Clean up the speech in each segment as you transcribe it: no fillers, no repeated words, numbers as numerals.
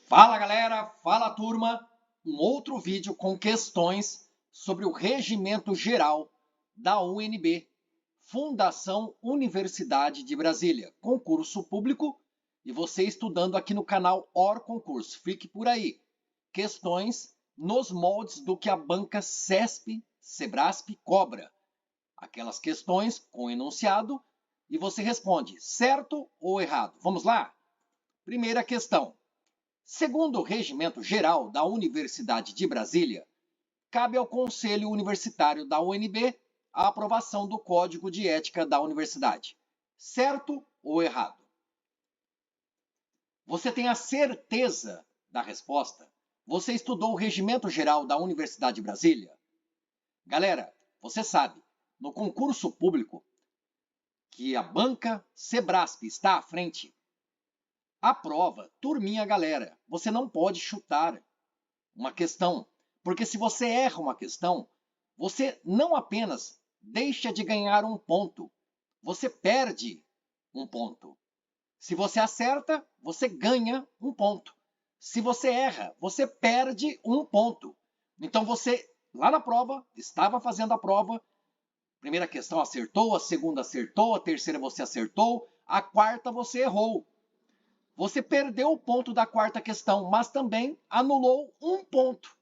Fala galera, fala turma, um outro vídeo com questões sobre o Regimento Geral da UNB, Fundação Universidade de Brasília, concurso público, e você estudando aqui no canal OR Concurso. Fique por aí, questões nos moldes do que a banca CESP, Sebrasp cobra. Aquelas questões com enunciado e você responde certo ou errado. Vamos lá? Primeira questão. Segundo o Regimento Geral da Universidade de Brasília, cabe ao Conselho Universitário da UNB a aprovação do Código de Ética da Universidade. Certo ou errado? Você tem a certeza da resposta? Você estudou o Regimento Geral da Universidade de Brasília? Galera, você sabe, no concurso público, que a banca Sebrasp está à frente, a prova, turminha, galera, você não pode chutar uma questão, porque se você erra uma questão, você não apenas deixa de ganhar um ponto, você perde um ponto. Se você acerta, você ganha um ponto. Se você erra, você perde um ponto. Então você, lá na prova, estava fazendo a prova, primeira questão acertou, a segunda acertou, a terceira você acertou, a quarta você errou. Você perdeu o ponto da quarta questão, mas também anulou um ponto.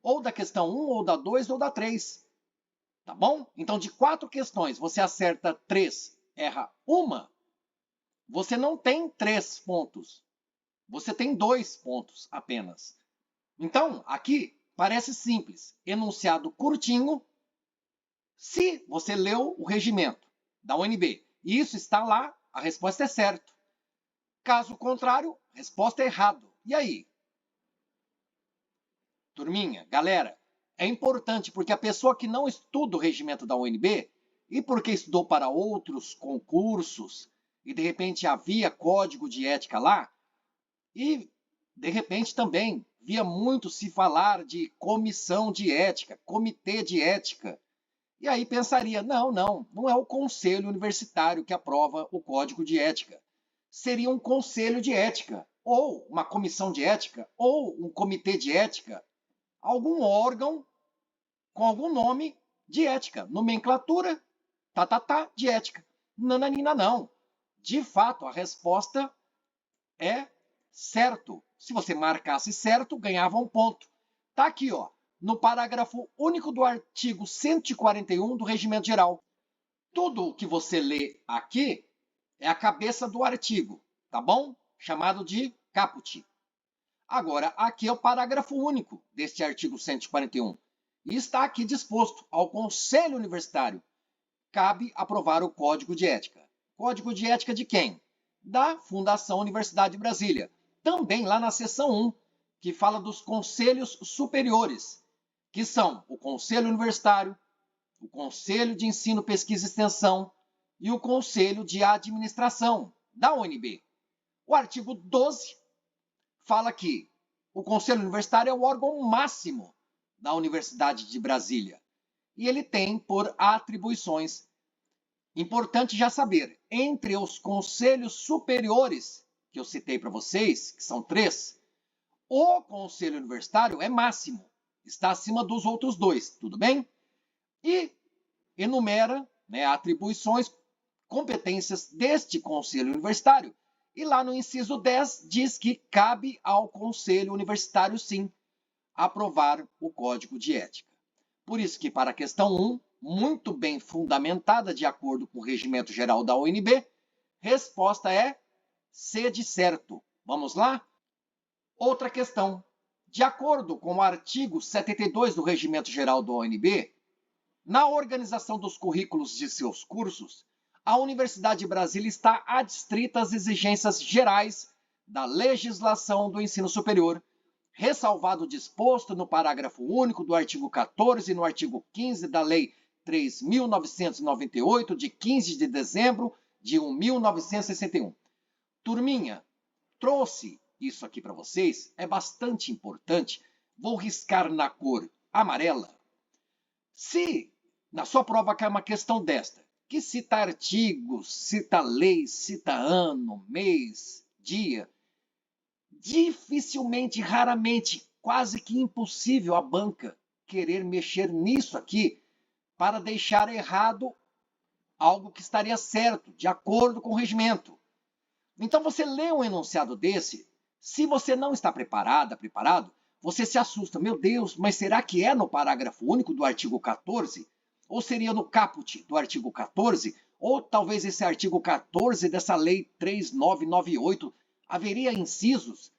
Ou da questão 1, ou da 2, ou da 3. Tá bom? Então, de 4 questões, você acerta 3, erra uma, você não tem 3 pontos. Você tem 2 pontos apenas. Então, aqui parece simples. Enunciado curtinho. Se você leu o regimento da UNB e isso está lá, a resposta é certa. Caso contrário, resposta é errado. E aí? Turminha, galera, é importante porque a pessoa que não estuda o regimento da UNB e porque estudou para outros concursos e de repente havia código de ética lá e de repente também via muito se falar de comissão de ética, comitê de ética. E aí pensaria, não é o conselho universitário que aprova o código de ética. Seria um conselho de ética, ou uma comissão de ética, ou um comitê de ética, algum órgão com algum nome de ética, nomenclatura, de ética. Nananina, não. De fato, a resposta é certo. Se você marcasse certo, ganhava um ponto. Tá aqui, ó, no parágrafo único do artigo 141 do Regimento Geral. Tudo o que você lê aqui é a cabeça do artigo, tá bom? Chamado de caput. Agora, aqui é o parágrafo único deste artigo 141. E está aqui disposto ao Conselho Universitário. Cabe aprovar o Código de Ética. Código de Ética de quem? Da Fundação Universidade de Brasília. Também lá na seção 1, que fala dos conselhos superiores, que são o Conselho Universitário, o Conselho de Ensino, Pesquisa e Extensão e o Conselho de Administração da UNB. O artigo 12 fala que o Conselho Universitário é o órgão máximo da Universidade de Brasília. E ele tem por atribuições. Importante já saber, entre os conselhos superiores que eu citei para vocês, que são 3, o Conselho Universitário é máximo, está acima dos outros 2, tudo bem? E enumera, atribuições, competências deste Conselho Universitário. E lá no inciso 10 diz que cabe ao Conselho Universitário, sim, aprovar o Código de Ética. Por isso que para a questão 1, muito bem fundamentada de acordo com o Regimento Geral da UNB, resposta é C de certo. Vamos lá? Outra questão. De acordo com o artigo 72 do Regimento Geral da UNB, na organização dos currículos de seus cursos, a Universidade de Brasília está adstrita às exigências gerais da legislação do ensino superior, ressalvado o disposto no parágrafo único do artigo 14 e no artigo 15 da Lei 3.998, de 15 de dezembro de 1961. Turminha, trouxe isso aqui para vocês, é bastante importante. Vou riscar na cor amarela. Se na sua prova cai uma questão desta, que cita artigos, cita leis, cita ano, mês, dia, Dificilmente, raramente, quase que impossível a banca querer mexer nisso aqui para deixar errado algo que estaria certo, de acordo com o regimento. Então você lê um enunciado desse, se você não está preparado, você se assusta. Meu Deus, mas será que é no parágrafo único do artigo 14? Ou seria no caput do artigo 14? Ou talvez esse artigo 14 dessa lei 3998 haveria incisos?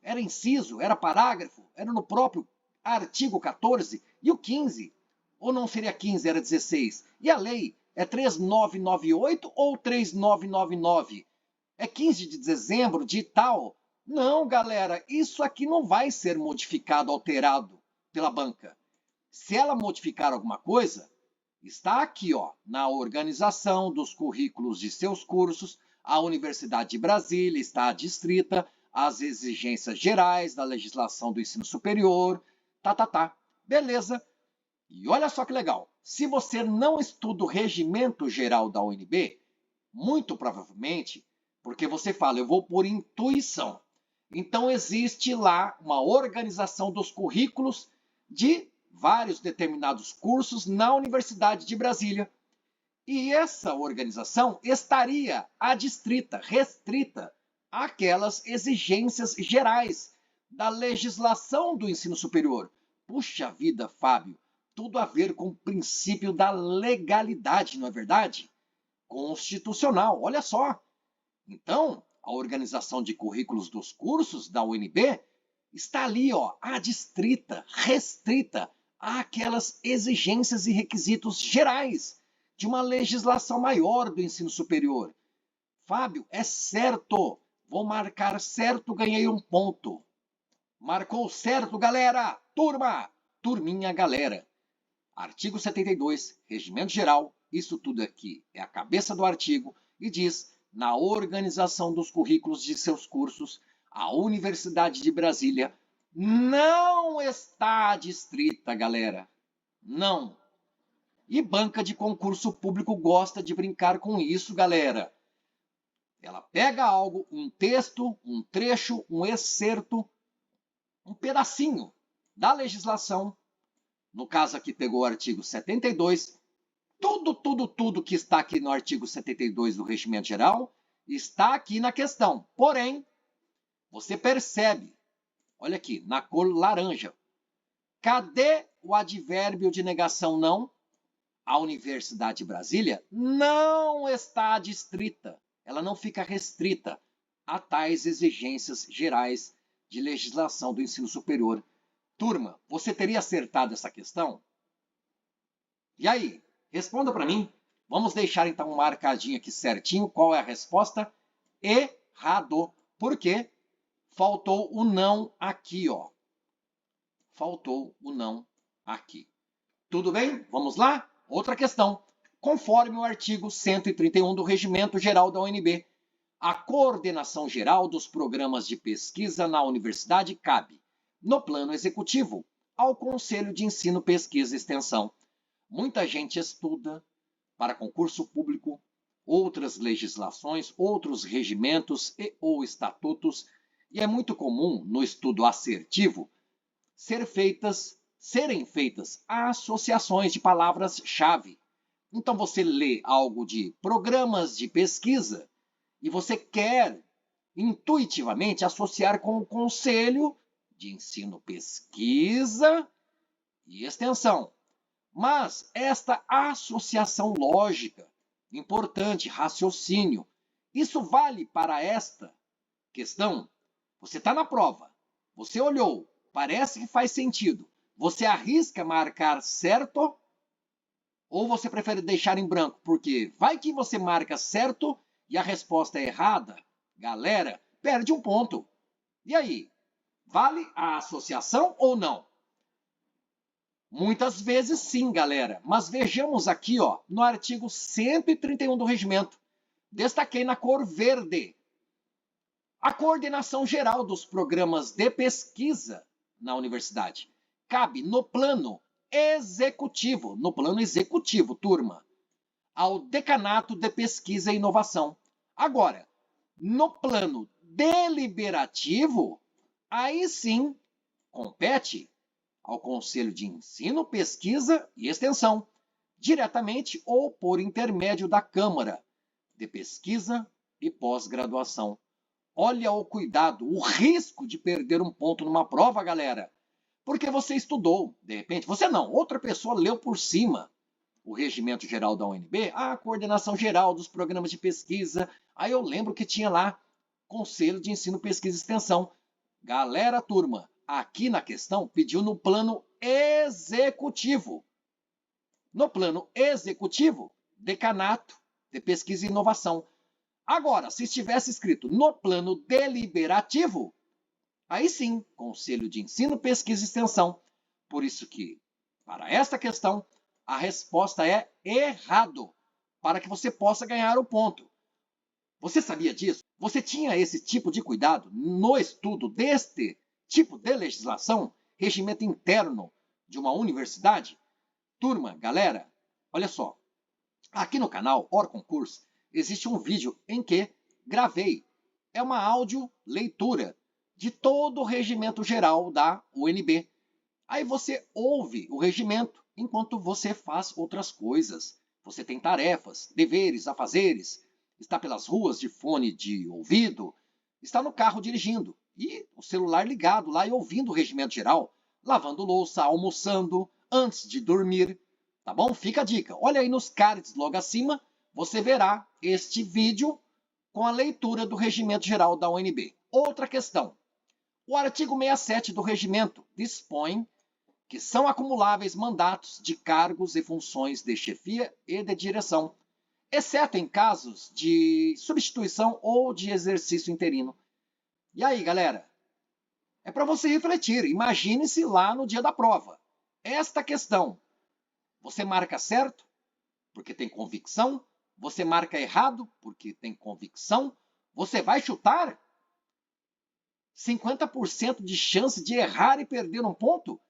Era inciso, era parágrafo, era no próprio artigo 14 e o 15. Ou não seria 15, era 16. E a lei é 3998 ou 3999? É 15 de dezembro de tal? Não, galera, isso aqui não vai ser modificado, alterado pela banca. Se ela modificar alguma coisa, está aqui, ó, na organização dos currículos de seus cursos, a Universidade de Brasília está adstrita às exigências gerais da legislação do ensino superior, tá. Beleza. E olha só que legal. Se você não estuda o regimento geral da UNB, muito provavelmente, porque você fala, eu vou por intuição. Então existe lá uma organização dos currículos de vários determinados cursos na Universidade de Brasília. E essa organização estaria adstrita, restrita àquelas exigências gerais da legislação do ensino superior. Puxa vida, Fábio, tudo a ver com o princípio da legalidade, não é verdade? Constitucional, olha só. Então, a organização de currículos dos cursos da UNB está ali, ó, adstrita, restrita àquelas exigências e requisitos gerais de uma legislação maior do ensino superior. Fábio, é certo. Vou marcar certo, ganhei um ponto. Marcou certo, galera. Turminha, galera. Artigo 72, Regimento Geral, isso tudo aqui é a cabeça do artigo e diz, na organização dos currículos de seus cursos, a Universidade de Brasília não está adstrita, galera. Não. E banca de concurso público gosta de brincar com isso, galera. Ela pega algo, um texto, um trecho, um excerto, um pedacinho da legislação. No caso aqui pegou o artigo 72. Tudo que está aqui no artigo 72 do Regimento Geral está aqui na questão. Porém, você percebe, olha aqui, na cor laranja. Cadê o advérbio de negação não? A Universidade de Brasília não está adstrita, ela não fica restrita a tais exigências gerais de legislação do ensino superior. Turma, você teria acertado essa questão? E aí, responda para mim. Vamos deixar então marcadinho aqui certinho qual é a resposta. Errado. Por quê? Faltou o não aqui, ó. Faltou o não aqui. Tudo bem? Vamos lá? Outra questão. Conforme o artigo 131 do Regimento Geral da UNB, a coordenação geral dos programas de pesquisa na universidade cabe, no plano executivo, ao Conselho de Ensino, Pesquisa e Extensão. Muita gente estuda para concurso público, outras legislações, outros regimentos e ou estatutos, e é muito comum no estudo assertivo serem feitas associações de palavras-chave. Então você lê algo de programas de pesquisa e você quer intuitivamente associar com o Conselho de Ensino, Pesquisa e Extensão. Mas esta associação lógica, importante, raciocínio, isso vale para esta questão? Você está na prova, você olhou, parece que faz sentido. Você arrisca marcar certo ou você prefere deixar em branco? Porque vai que você marca certo e a resposta é errada. Galera, perde um ponto. E aí? Vale a associação ou não? Muitas vezes sim, galera. Mas vejamos aqui, ó, no artigo 131 do regimento. Destaquei na cor verde. A coordenação geral dos programas de pesquisa na universidade cabe no plano executivo, turma, ao decanato de pesquisa e inovação. Agora, no plano deliberativo, aí sim compete ao Conselho de Ensino, Pesquisa e Extensão, diretamente ou por intermédio da Câmara de Pesquisa e Pós-Graduação. Olha o cuidado, o risco de perder um ponto numa prova, galera. Porque você estudou, de repente, você não, outra pessoa leu por cima o Regimento Geral da UNB, a Coordenação Geral dos Programas de Pesquisa. Aí eu lembro que tinha lá Conselho de Ensino, Pesquisa e Extensão. Galera, turma, aqui na questão pediu no plano executivo. No plano executivo, Decanato de Pesquisa e Inovação. Agora, se estivesse escrito no plano deliberativo, aí sim, Conselho de Ensino, Pesquisa e Extensão. Por isso que, para esta questão, a resposta é errado, para que você possa ganhar o ponto. Você sabia disso? Você tinha esse tipo de cuidado no estudo deste tipo de legislação, regimento interno de uma universidade? Turma, galera, olha só. Aqui no canal OrConcurso existe um vídeo em que gravei. É uma áudio leitura de todo o regimento geral da UNB. Aí você ouve o regimento enquanto você faz outras coisas. Você tem tarefas, deveres, afazeres, está pelas ruas de fone de ouvido, está no carro dirigindo e o celular ligado lá e ouvindo o regimento geral, lavando louça, almoçando, antes de dormir. Tá bom? Fica a dica. Olha aí nos cards logo acima, você verá este vídeo com a leitura do Regimento Geral da UNB. Outra questão. O artigo 67 do regimento dispõe que são acumuláveis mandatos de cargos e funções de chefia e de direção, exceto em casos de substituição ou de exercício interino. E aí, galera? É para você refletir. Imagine-se lá no dia da prova. Esta questão. Você marca certo, porque tem convicção. Você marca errado, porque tem convicção. Você vai chutar? 50% de chance de errar e perder um ponto?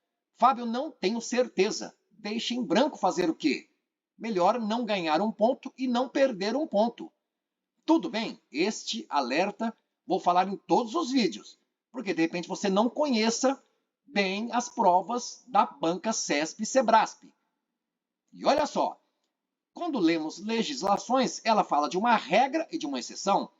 Fábio, não tenho certeza. Deixe em branco fazer o quê? Melhor não ganhar um ponto e não perder um ponto. Tudo bem, este alerta vou falar em todos os vídeos, porque de repente você não conheça bem as provas da banca CESP e Sebrasp. E olha só, quando lemos legislações, ela fala de uma regra e de uma exceção.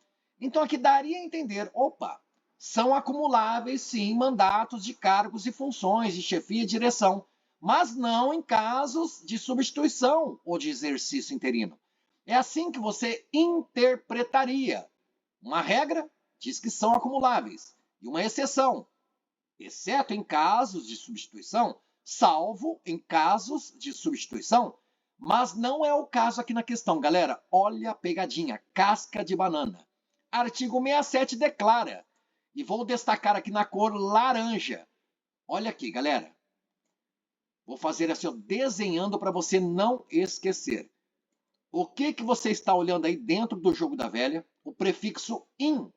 Então aqui daria a entender, opa, são acumuláveis sim mandatos de cargos e funções de chefia e direção, mas não em casos de substituição ou de exercício interino. É assim que você interpretaria. Uma regra diz que são acumuláveis e uma exceção, exceto em casos de substituição, salvo em casos de substituição. Mas não é o caso aqui na questão, galera. Olha a pegadinha, casca de banana. Artigo 67 declara, e vou destacar aqui na cor laranja. Olha aqui, galera. Vou fazer assim, ó, desenhando para você não esquecer. O que você está olhando aí dentro do jogo da velha? O prefixo in.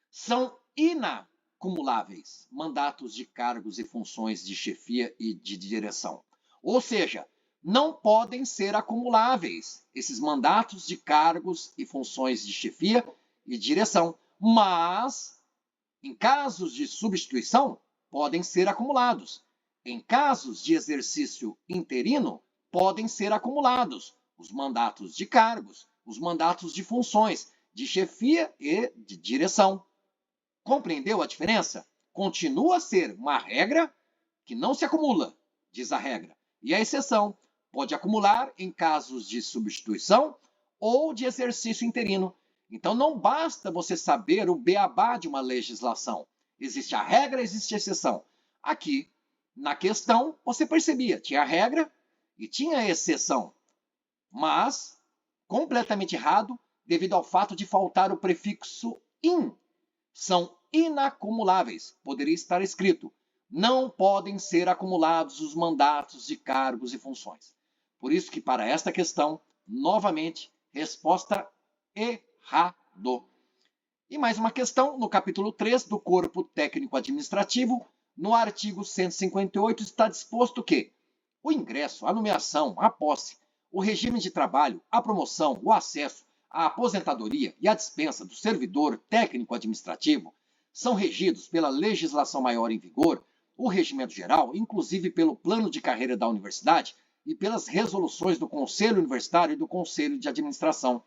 São inacumuláveis mandatos de cargos e funções de chefia e de direção. Ou seja, não podem ser acumuláveis esses mandatos de cargos e funções de chefia e direção, mas em casos de substituição podem ser acumulados. Em casos de exercício interino, podem ser acumulados os mandatos de cargos, os mandatos de funções de chefia e de direção. Compreendeu a diferença? Continua a ser uma regra que não se acumula, diz a regra. E a exceção pode acumular em casos de substituição ou de exercício interino. Então não basta você saber o beabá de uma legislação. Existe a regra, existe a exceção. Aqui, na questão, você percebia, tinha a regra e tinha a exceção. Mas, completamente errado, devido ao fato de faltar o prefixo in. São inacumuláveis. Poderia estar escrito, não podem ser acumulados os mandatos de cargos e funções. Por isso que para esta questão, novamente, resposta errado. E mais uma questão, no capítulo 3 do Corpo Técnico Administrativo, no artigo 158, está disposto que o ingresso, a nomeação, a posse, o regime de trabalho, a promoção, o acesso, A aposentadoria e a dispensa do servidor técnico-administrativo são regidos pela legislação maior em vigor, o regimento geral, inclusive pelo plano de carreira da universidade e pelas resoluções do Conselho Universitário e do Conselho de Administração.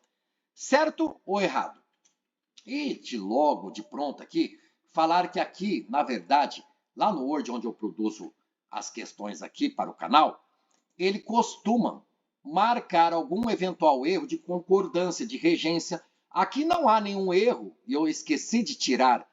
Certo ou errado? E logo de pronto aqui, falar que aqui, na verdade, lá no Word, onde eu produzo as questões aqui para o canal, ele costuma marcar algum eventual erro de concordância, de regência. Aqui não há nenhum erro, e eu esqueci de tirar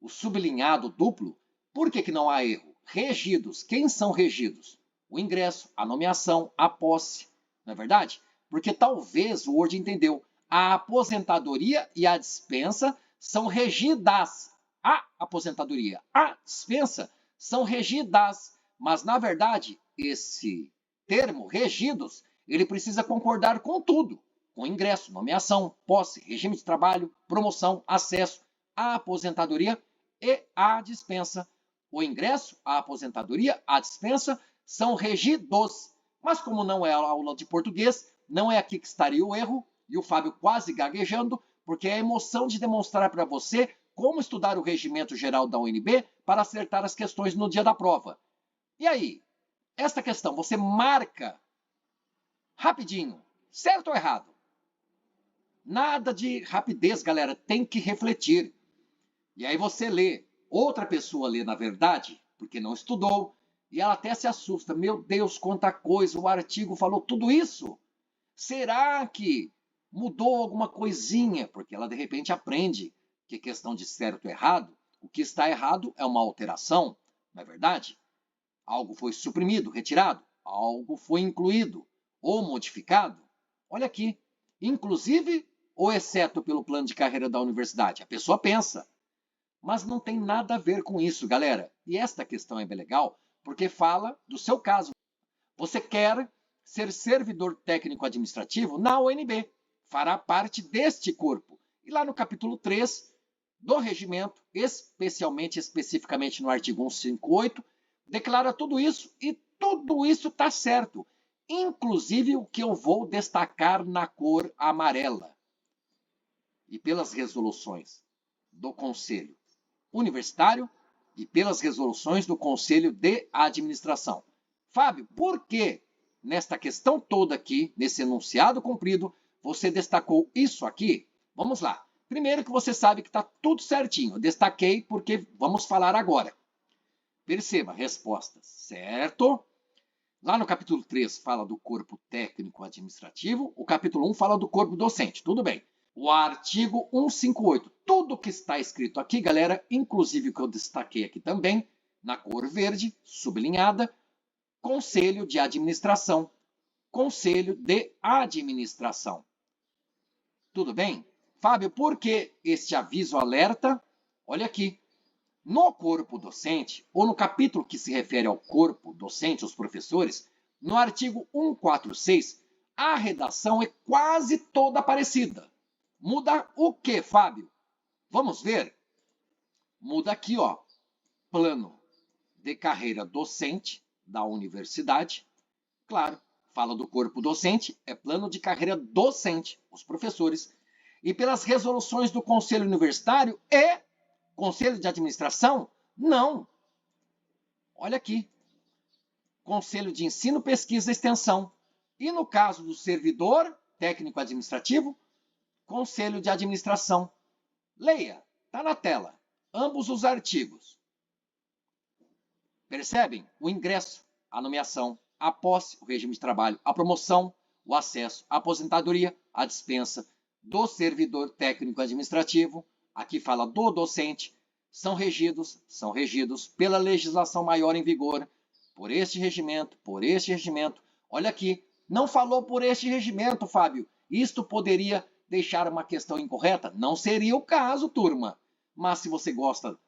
o sublinhado duplo. Por que não há erro? Regidos. Quem são regidos? O ingresso, a nomeação, a posse. Não é verdade? Porque talvez o Word entendeu. A aposentadoria e a dispensa são regidas. A aposentadoria, a dispensa são regidas. Mas, na verdade, esse termo, regidos, ele precisa concordar com tudo. Com ingresso, nomeação, posse, regime de trabalho, promoção, acesso, a aposentadoria e a dispensa. O ingresso, a aposentadoria, a dispensa são regidos. Mas como não é aula de português, não é aqui que estaria o erro, e o Fábio quase gaguejando, porque é a emoção de demonstrar para você como estudar o regimento geral da UNB para acertar as questões no dia da prova. E aí, esta questão você marca rapidinho, certo ou errado? Nada de rapidez, galera, tem que refletir. E aí você lê, outra pessoa lê na verdade, porque não estudou, e ela até se assusta. Meu Deus, quanta coisa, o artigo falou tudo isso. Será que mudou alguma coisinha? Porque ela de repente aprende que é questão de certo ou errado, o que está errado é uma alteração, não é verdade? Algo foi suprimido, retirado, algo foi incluído ou modificado. Olha aqui, inclusive ou exceto pelo plano de carreira da universidade. A pessoa pensa, mas não tem nada a ver com isso, galera. E esta questão é bem legal, porque fala do seu caso. Você quer ser servidor técnico administrativo na UNB, fará parte deste corpo. E lá no capítulo 3 do regimento, especificamente no artigo 158, declara tudo isso e tudo isso está certo. Inclusive o que eu vou destacar na cor amarela. E pelas resoluções do Conselho Universitário e pelas resoluções do Conselho de Administração. Fábio, por que nesta questão toda aqui, nesse enunciado comprido, você destacou isso aqui? Vamos lá. Primeiro que você sabe que está tudo certinho. Eu destaquei porque vamos falar agora. Perceba, respostas, certo? Lá no capítulo 3 fala do corpo técnico administrativo, o capítulo 1 fala do corpo docente, tudo bem. O artigo 158, tudo que está escrito aqui, galera, inclusive o que eu destaquei aqui também, na cor verde, sublinhada, Conselho de Administração. Conselho de Administração. Tudo bem? Fábio, por que este aviso alerta? Olha aqui. No corpo docente, ou no capítulo que se refere ao corpo docente, os professores, no artigo 146, a redação é quase toda parecida. Muda o que, Fábio? Vamos ver? Muda aqui, ó. Plano de carreira docente da universidade. Claro, fala do corpo docente, é plano de carreira docente, os professores. E pelas resoluções do Conselho Universitário e Conselho de Administração? Não. Olha aqui. Conselho de Ensino, Pesquisa e Extensão. E no caso do servidor técnico administrativo, Conselho de Administração. Leia, está na tela, ambos os artigos. Percebem? O ingresso, a nomeação, a posse, o regime de trabalho, a promoção, o acesso, a aposentadoria, a dispensa do servidor técnico administrativo, aqui fala do docente, são regidos pela legislação maior em vigor, por este regimento. Olha aqui, não falou por este regimento, Fábio. Isto poderia deixar uma questão incorreta? Não seria o caso, turma. Mas se você gosta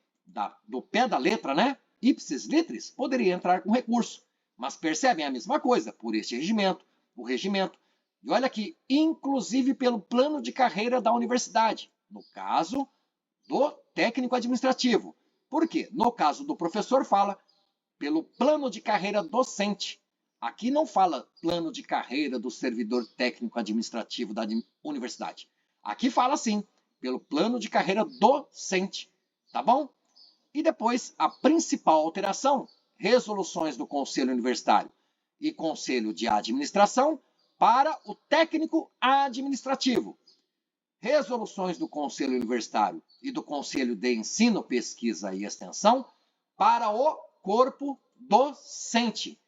do pé da letra, né? Ipsis litteris, poderia entrar com recurso. Mas percebem a mesma coisa, por este regimento, o regimento. E olha aqui, inclusive pelo plano de carreira da universidade, no caso do técnico administrativo. Por quê? No caso do professor fala pelo plano de carreira docente. Aqui não fala plano de carreira do servidor técnico administrativo da universidade. Aqui fala assim, pelo plano de carreira docente, tá bom? E depois, a principal alteração, resoluções do Conselho Universitário e Conselho de Administração para o técnico administrativo. Resoluções do Conselho Universitário e do Conselho de Ensino, Pesquisa e Extensão para o corpo docente.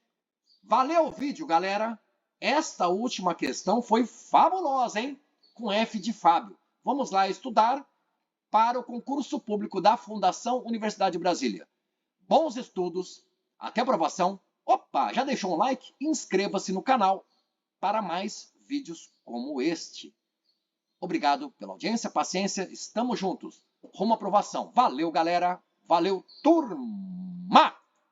Valeu o vídeo, galera! Esta última questão foi fabulosa, hein? Com F de Fábio. Vamos lá estudar para o concurso público da Fundação Universidade de Brasília. Bons estudos, até a aprovação. Opa, já deixou um like? Inscreva-se no canal para mais vídeos como este. Obrigado pela audiência, paciência, estamos juntos. Rumo à aprovação. Valeu, galera. Valeu, turma!